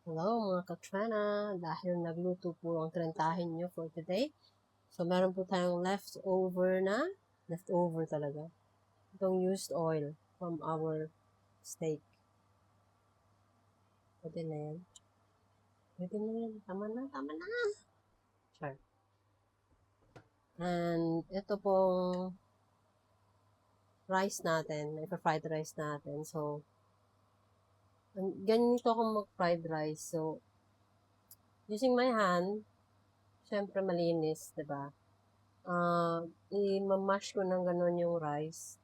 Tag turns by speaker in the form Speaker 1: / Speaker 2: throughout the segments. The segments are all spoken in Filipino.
Speaker 1: Hello mga katrana, dahil nagluto po ang trentahin nyo for today. So meron po tayong leftover talaga. Itong used oil from our steak. Pwede na yan. Pwede na yan. Tama na. Sure. And ito pong rice natin, fried rice natin. So, ganito akong mag-fried rice. So, using my hand, syempre malinis, diba? I-mash ko ng ganun yung rice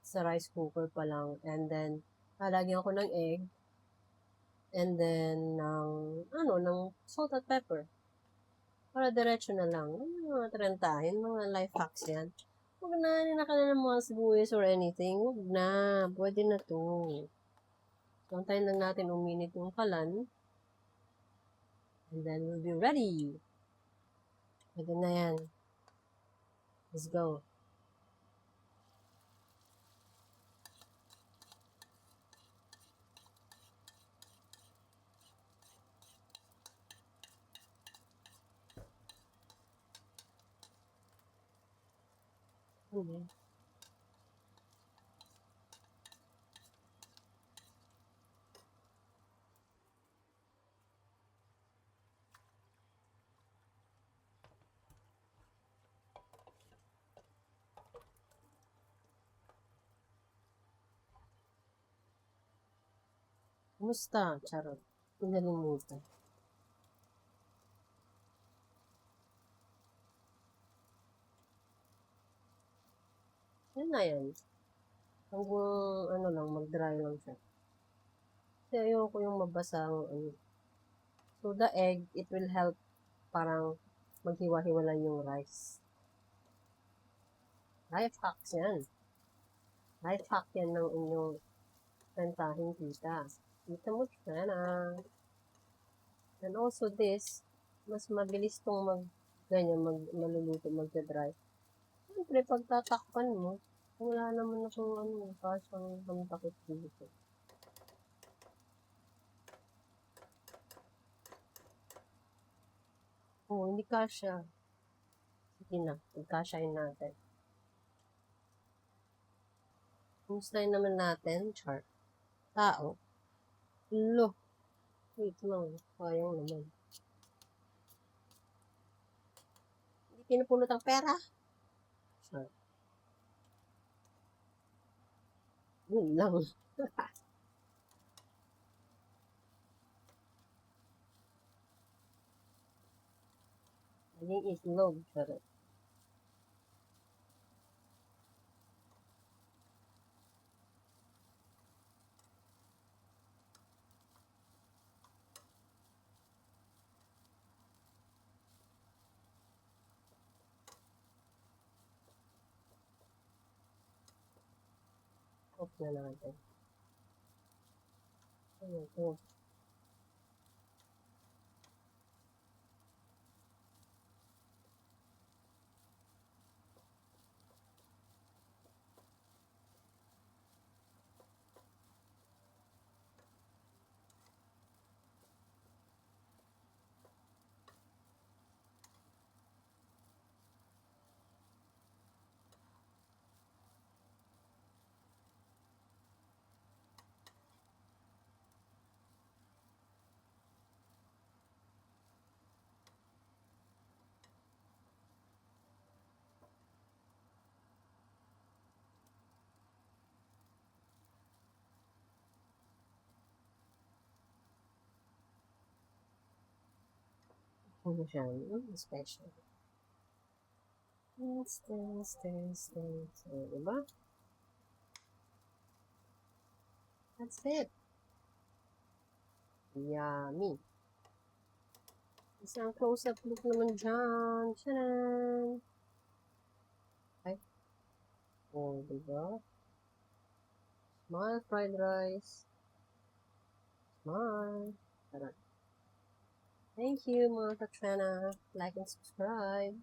Speaker 1: sa rice cooker pa lang. And then, lalagyan ko ng egg. And then, ng salt at pepper. Para diretso na lang. Mga trentahin, mga life hacks yan. Huwag na, ninaka na ng mga sibuyas or anything. Huwag na. Pwede na to. So, antayin lang natin uminit yung kalan. And then, we'll be ready. Pwede na yan. Let's go. Okay. Kumusta? Charot. Pinalimutan. Yan na yan. Hanggang mag-dry lang siya. Kasi ayoko yung mabasa ang So, the egg, it will help parang maghiwa-hiwala yung rice. Life hacks yan. Life hack yan ng inyong rentahin tita. Kita mo siya na. And also this, mas mabilis tong maluluto, magdadry. Siyempre, pagtatakpan mo, wala naman akong kasang pangtakot dito. Oh, hindi kasya. Sige na, pagkasyahin natin. Kumustahin naman natin, chart. Tao. Lo. Wait lang. Sayang naman. Hindi pinupulot ang pera. Chart. Yun lang. Naging islog. Chart. Off na natin. Ano ito? Ano siya? Special. Stay. Diba? That's it. Yummy. Isang close-up look naman dyan. Tcharan! Ay. Oh, diba? Small fried rice. Small. Tara. Thank you, mga katrana. Like and subscribe.